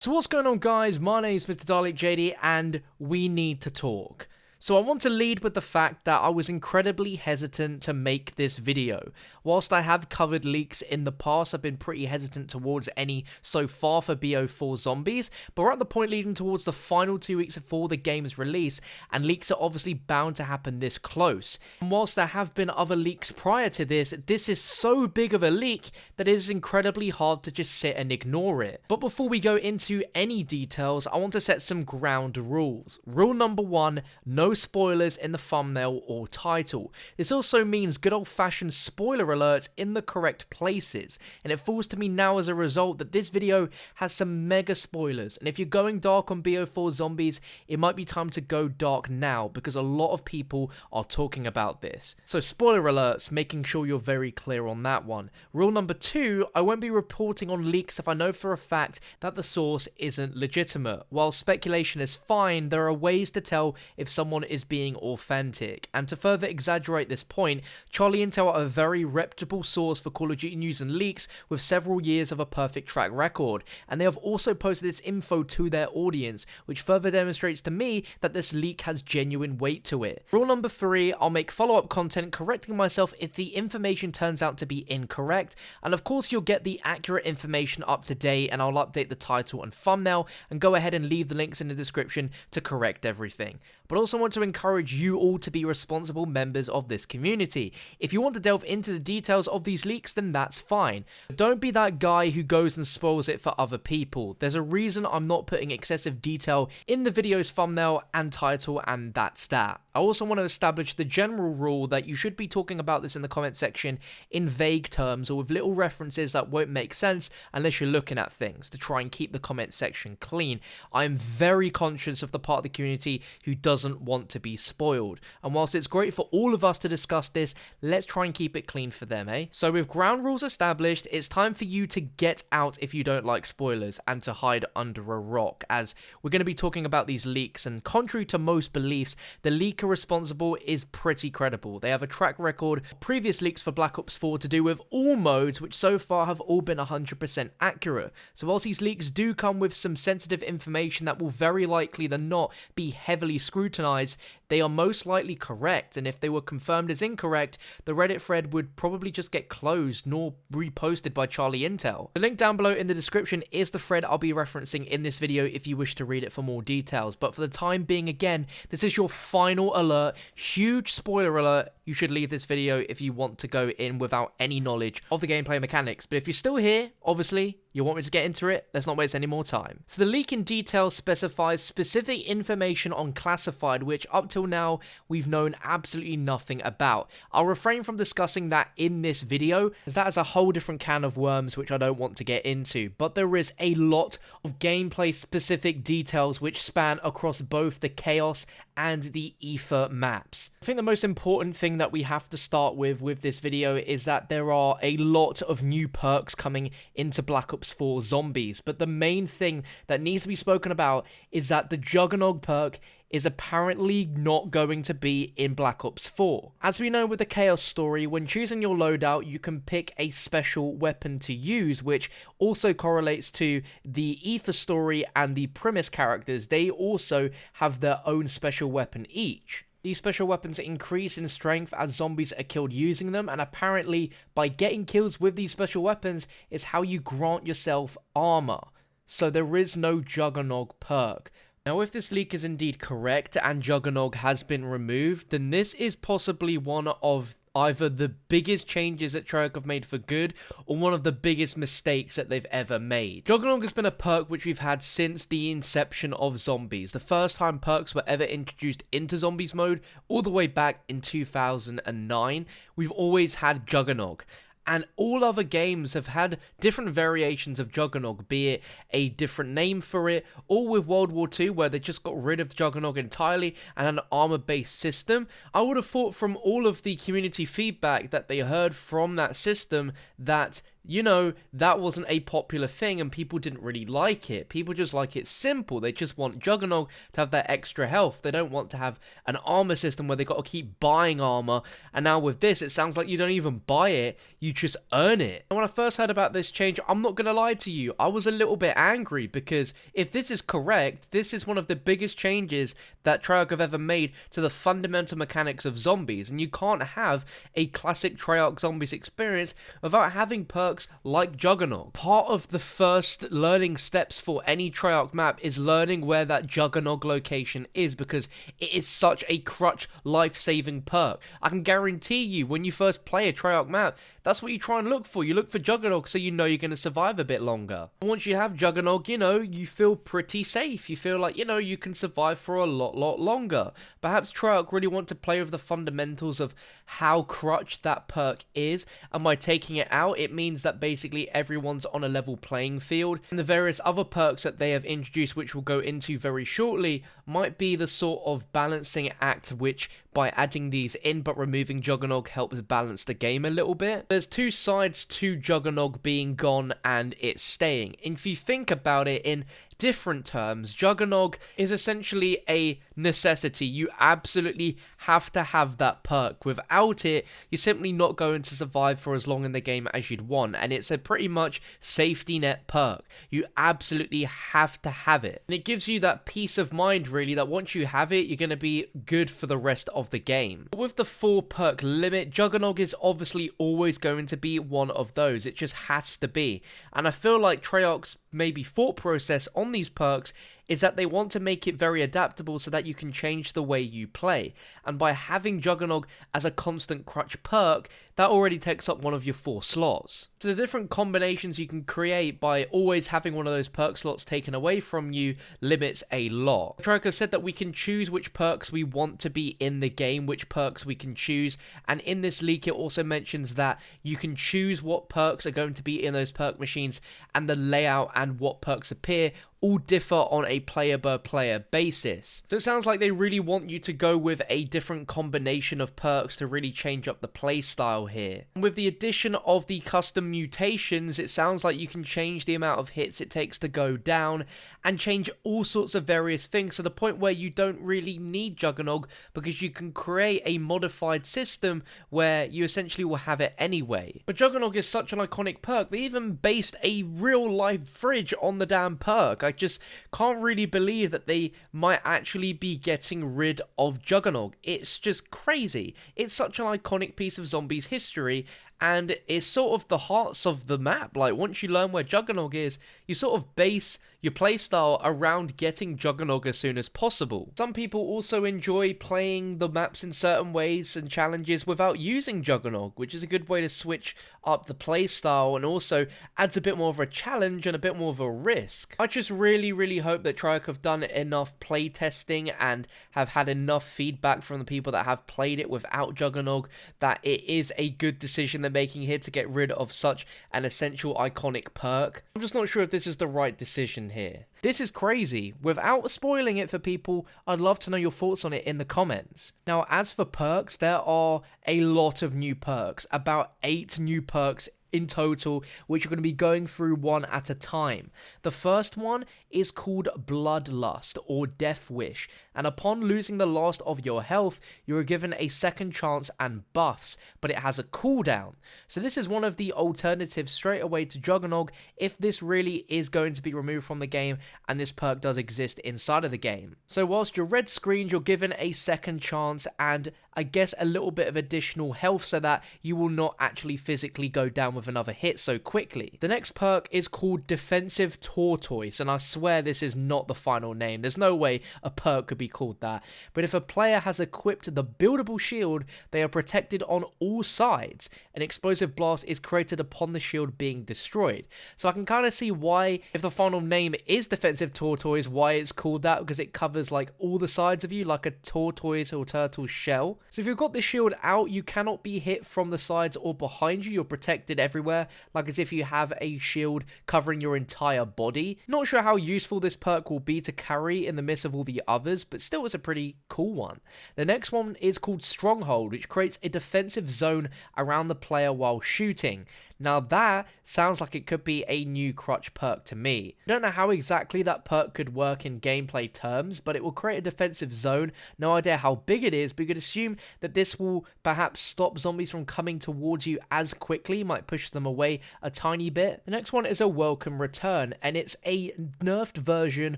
So what's going on, guys? My name is MrDalekJD and we need to talk. So I want to lead with the fact that I was incredibly hesitant to make this video. Whilst I have covered leaks in the past, I've been pretty hesitant towards any so far for BO4 Zombies, but we're at the point leading towards the final 2 weeks before the game's release, and leaks are obviously bound to happen this close. And whilst there have been other leaks prior to this, this is so big of a leak that it is incredibly hard to just sit and ignore it. But before we go into any details, I want to set some ground rules. Rule number 1, no spoilers in the thumbnail or title. This also means good old-fashioned spoiler alerts in the correct places, and it falls to me now as a result that this video has some mega spoilers, and if you're going dark on BO4 Zombies, it might be time to go dark now because a lot of people are talking about this. So spoiler alerts, making sure you're very clear on that one. Rule number 2, I won't be reporting on leaks if I know for a fact that the source isn't legitimate. While speculation is fine, there are ways to tell if someone is being authentic. And to further exaggerate this point, Charlie Intel are a very reputable source for Call of Duty news and leaks with several years of a perfect track record, and they have also posted this info to their audience, which further demonstrates to me that this leak has genuine weight to it. Rule number 3, I'll make follow-up content correcting myself if the information turns out to be incorrect, and of course you'll get the accurate information up to date, and I'll update the title and thumbnail and go ahead and leave the links in the description to correct everything. But also want to encourage you all to be responsible members of this community. If you want to delve into the details of these leaks, then that's fine. But don't be that guy who goes and spoils it for other people. There's a reason I'm not putting excessive detail in the video's thumbnail and title, and that's that. I also want to establish the general rule that you should be talking about this in the comment section in vague terms or with little references that won't make sense unless you're looking at things, to try and keep the comment section clean. I am very conscious of the part of the community who doesn't want to be spoiled, and whilst it's great for all of us to discuss this, let's try and keep it clean for them, eh? So with ground rules established, it's time for you to get out if you don't like spoilers and to hide under a rock, as we're going to be talking about these leaks, and contrary to most beliefs, the leaker responsible is pretty credible. They have a track record of previous leaks for Black Ops 4 to do with all modes, which so far have all been 100% accurate. So whilst these leaks do come with some sensitive information that will very likely than not be heavily scrutinized, they are most likely correct, and if they were confirmed as incorrect, the Reddit thread would probably just get closed nor reposted by Charlie Intel. The link down below in the description is the thread I'll be referencing in this video if you wish to read it for more details, but for the time being, again, this is your final alert, huge spoiler alert. You should leave this video if you want to go in without any knowledge of the gameplay mechanics, but if you're still here, obviously, you want me to get into it, let's not waste any more time. So the leak in detail specifies specific information on classified, which up till now, we've known absolutely nothing about. I'll refrain from discussing that in this video, as that is a whole different can of worms which I don't want to get into, but there is a lot of gameplay specific details which span across both the Chaos and the Ether maps. I think the most important thing that we have to start with this video is that there are a lot of new perks coming into Black Ops 4 Zombies, but the main thing that needs to be spoken about is that the Juggernog perk is apparently not going to be in Black Ops 4. As we know with the Chaos story, when choosing your loadout, you can pick a special weapon to use, which also correlates to the Ether story and the Premise characters. They also have their own special weapon each. These special weapons increase in strength as zombies are killed using them, and apparently by getting kills with these special weapons is how you grant yourself armor. So there is no Juggernog perk. Now, if this leak is indeed correct and Juggernog has been removed, then this is possibly one of either the biggest changes that Treyarch have made for good, or one of the biggest mistakes that they've ever made. Juggernog has been a perk which we've had since the inception of Zombies. The first time perks were ever introduced into Zombies mode, all the way back in 2009, we've always had Juggernog. And all other games have had different variations of Juggernog, be it a different name for it, or with World War II where they just got rid of Juggernog entirely and an armor-based system. I would have thought from all of the community feedback that they heard from that system that you know, that wasn't a popular thing and people didn't really like it. People just like it simple. They just want Juggernog to have that extra health. They don't want to have an armor system where they got to keep buying armor. And now with this, it sounds like you don't even buy it, you just earn it. And when I first heard about this change, I'm not gonna lie to you, I was a little bit angry, because if this is correct, this is one of the biggest changes that Treyarch have ever made to the fundamental mechanics of zombies, and you can't have a classic Treyarch Zombies experience without having perks like Juggernog. Part of the first learning steps for any Treyarch map is learning where that Juggernog location is, because it is such a crutch life-saving perk. I can guarantee you, when you first play a Treyarch map, that's what you try and look for. You look for Juggernog so you know you're going to survive a bit longer. And once you have Juggernog, you know, you feel pretty safe. You feel like, you know, you can survive for a lot longer. Perhaps Treyarch really want to play with the fundamentals of how crutch that perk is, and by taking it out, it means that basically everyone's on a level playing field, and the various other perks that they have introduced, which we'll go into very shortly, might be the sort of balancing act which, by adding these in but removing Juggernog, helps balance the game a little bit. There's two sides to Juggernog being gone and it staying. If you think about it in different terms, Juggernog is essentially a necessity. You absolutely have to have that perk. Without it, you're simply not going to survive for as long in the game as you'd want, and it's a pretty much safety net perk. You absolutely have to have it, and it gives you that peace of mind, really, that once you have it, you're going to be good for the rest of the game. But with the 4 perk limit, Juggernog is obviously always going to be one of those. It just has to be, and I feel like Treyarch's maybe thought process on these perks is that they want to make it very adaptable so that you can change the way you play. And by having Juggernog as a constant crutch perk, that already takes up one of your 4 slots. So the different combinations you can create by always having one of those perk slots taken away from you limits a lot. Treyarch said that we can choose which perks we want to be in the game, which perks we can choose, and in this leak it also mentions that you can choose what perks are going to be in those perk machines, and the layout and what perks appear all differ on a player-by-player basis. So it sounds like they really want you to go with a different combination of perks to really change up the playstyle here. And with the addition of the custom mutations, it sounds like you can change the amount of hits it takes to go down, and change all sorts of various things to the point where you don't really need Juggernog, because you can create a modified system where you essentially will have it anyway. But Juggernog is such an iconic perk, they even based a real-life fridge on the damn perk. I just can't really believe that they might actually be getting rid of Juggernog. It's just crazy. It's such an iconic piece of zombies history, and it's sort of the hearts of the map. Like, once you learn where Juggernog is, you sort of base your playstyle around getting Juggernog as soon as possible. Some people also enjoy playing the maps in certain ways and challenges without using Juggernog, which is a good way to switch up the playstyle and also adds a bit more of a challenge and a bit more of a risk. I just really hope that Treyarch have done enough playtesting and have had enough feedback from the people that have played it without Juggernog that it is a good decision they're making here to get rid of such an essential iconic perk. I'm just not sure if this is the right decision here. This is crazy. Without spoiling it for people, I'd love to know your thoughts on it in the comments. Now, as for perks, there are a lot of new perks, about 8 new perks in total, which are going to be going through one at a time. The first one is called Bloodlust, or Death Wish, and upon losing the last of your health, you are given a second chance and buffs, but it has a cooldown. So this is one of the alternatives straight away to Juggernog if this really is going to be removed from the game and this perk does exist inside of the game. So whilst you're red screened, you're given a second chance and I guess a little bit of additional health so that you will not actually physically go down with another hit so quickly. The next perk is called Defensive Tortoise, and I swear this is not the final name. There's no way a perk could be called that. But if a player has equipped the buildable shield, they are protected on all sides. An explosive blast is created upon the shield being destroyed. So I can kind of see why, if the final name is Defensive Tortoise, why it's called that, because it covers like all the sides of you like a tortoise or turtle shell. well. So if you've got the shield out, you cannot be hit from the sides or behind you. You're protected everywhere, like as if you have a shield covering your entire body. Not sure how useful this perk will be to carry in the midst of all the others, but still it's a pretty cool one. The next one is called Stronghold, which creates a defensive zone around the player while shooting. Now that sounds like it could be a new crutch perk to me. I don't know how exactly that perk could work in gameplay terms, but it will create a defensive zone. No idea how big it is, but you could assume that this will perhaps stop zombies from coming towards you as quickly, might push them away a tiny bit. The next one is a welcome return, and it's a nerfed version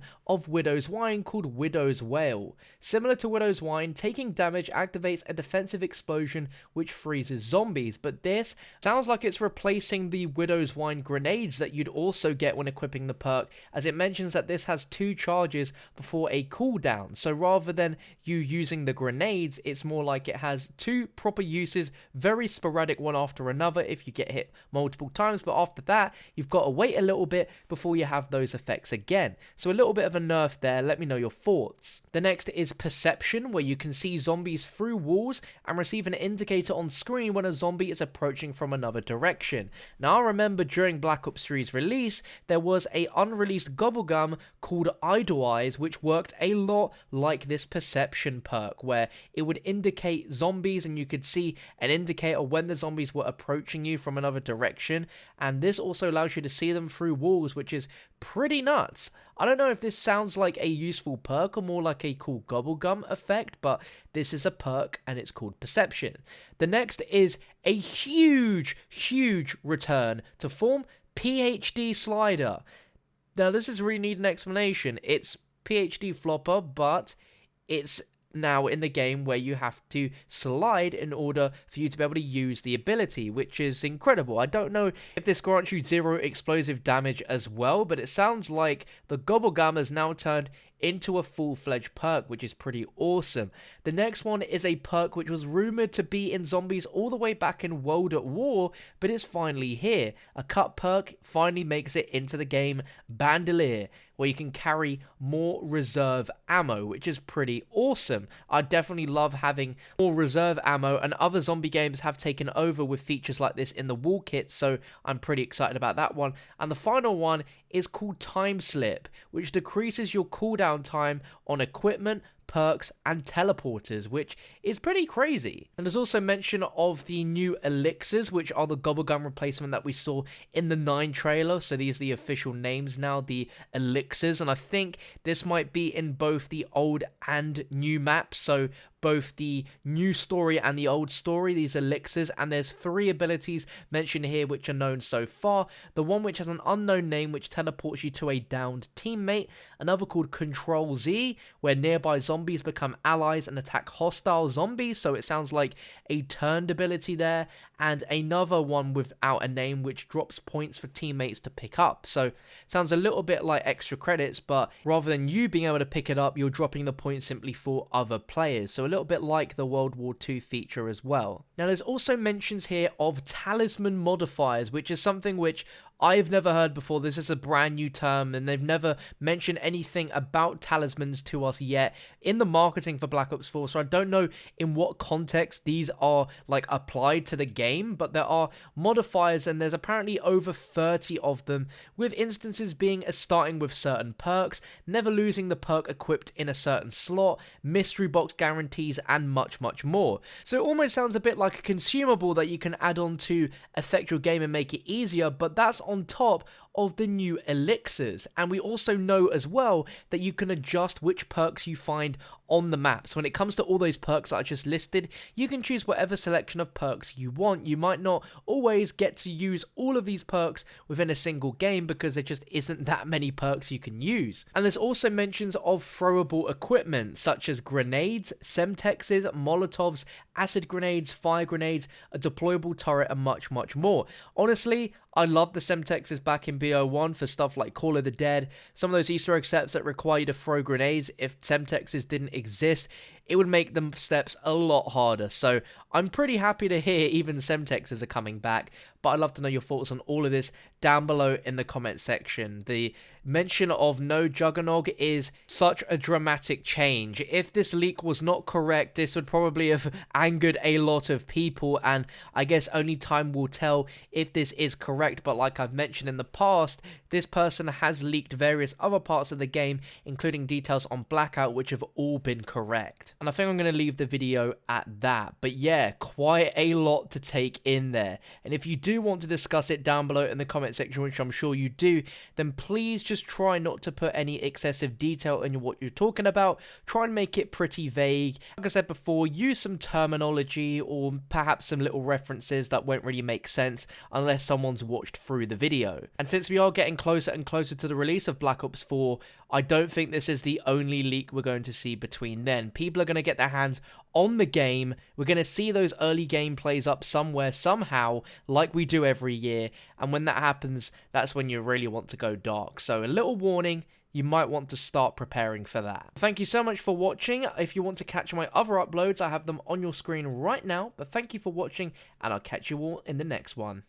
of Widow's Wine called Widow's Wail. Similar to Widow's Wine, taking damage activates a defensive explosion which freezes zombies, but this sounds like it's replacing the Widow's Wine grenades that you'd also get when equipping the perk, as it mentions that this has 2 charges before a cooldown. So rather than you using the grenades, it's more like it has 2 proper uses, very sporadic one after another if you get hit multiple times, but after that you've got to wait a little bit before you have those effects again. So a little bit of a nerf there. Let me know your thoughts. The next is Perception, where you can see zombies through walls and receive an indicator on screen when a zombie is approaching from another direction. Now I remember during Black Ops 3's release, there was a unreleased Gobblegum called Idle Eyes, which worked a lot like this Perception perk, where it would indicate zombies and you could see an indicator when the zombies were approaching you from another direction, and this also allows you to see them through walls, which is pretty nuts. I don't know if this sounds like a useful perk or more like a cool Gobblegum effect, but this is a perk and it's called Perception. The next is a huge return to form, PhD Slider. Now this is really need an explanation. It's PhD Flopper, but it's now in the game where you have to slide in order for you to be able to use the ability, which is incredible. I don't know if this grants you 0 explosive damage as well, but it sounds like the Gobblegum has now turned into a full-fledged perk, which is pretty awesome. The next one is a perk which was rumored to be in Zombies all the way back in World at War, but it's finally here. A cut perk finally makes it into the game, Bandolier, where you can carry more reserve ammo, which is pretty awesome. I definitely love having more reserve ammo, and other zombie games have taken over with features like this in the wall kits, so I'm pretty excited about that one. And the final one is called Time Slip, which decreases your cooldown time on equipment, perks, and teleporters, which is pretty crazy. And there's also mention of the new Elixirs, which are the Gobblegum replacement that we saw in the 9 trailer. So these are the official names now, the Elixirs, and I think this might be in both the old and new maps, so both the new story and the old story, these Elixirs, and there's 3 abilities mentioned here which are known so far. The one which has an unknown name which teleports you to a downed teammate, another called Control Z, where nearby zombies become allies and attack hostile zombies, so it sounds like a turned ability there, and another one without a name which drops points for teammates to pick up. So sounds a little bit like extra credits, but rather than you being able to pick it up, you're dropping the points simply for other players. So a little bit like the World War II feature as well. Now there's also mentions here of Talisman Modifiers, which is something which I've never heard before. This is a brand new term, and they've never mentioned anything about talismans to us yet in the marketing for Black Ops 4, so I don't know in what context these are like applied to the game, but there are modifiers and there's apparently over 30 of them, with instances being starting with certain perks, never losing the perk equipped in a certain slot, mystery box guarantees, and much more. So it almost sounds a bit like a consumable that you can add on to affect your game and make it easier, but that's on top of the new Elixirs. And we also know as well that you can adjust which perks you find on the map. So when it comes to all those perks that I just listed, you can choose whatever selection of perks you want. You might not always get to use all of these perks within a single game because there just isn't that many perks you can use. And there's also mentions of throwable equipment such as grenades, semtexes, molotovs, acid grenades, fire grenades, a deployable turret, and much more. Honestly, I love the semtexes back in BO1 for stuff like Call of the Dead. Some of those Easter egg steps that require you to throw grenades, if semtexes didn't exist, it would make them steps a lot harder. So I'm pretty happy to hear even semtexes are coming back, but I'd love to know your thoughts on all of this down below in the comment section. The mention of no Juggernog is such a dramatic change. If this leak was not correct, this would probably have angered a lot of people, and I guess only time will tell if this is correct. But like I've mentioned in the past, this person has leaked various other parts of the game, including details on Blackout, which have all been correct. And I think I'm going to leave the video at that. But yeah, quite a lot to take in there. And if you do want to discuss it down below in the comment section, which I'm sure you do, then please just try not to put any excessive detail in what you're talking about. Try and make it pretty vague. Like I said before, use some terminology or perhaps some little references that won't really make sense unless someone's watched through the video. And since we are getting closer and closer to the release of Black Ops 4, I don't think this is the only leak we're going to see between then. People are going to get their hands on the game. We're going to see those early gameplays up somewhere, somehow, like we do every year. And when that happens, that's when you really want to go dark. So a little warning, you might want to start preparing for that. Thank you so much for watching. If you want to catch my other uploads, I have them on your screen right now. But thank you for watching, and I'll catch you all in the next one.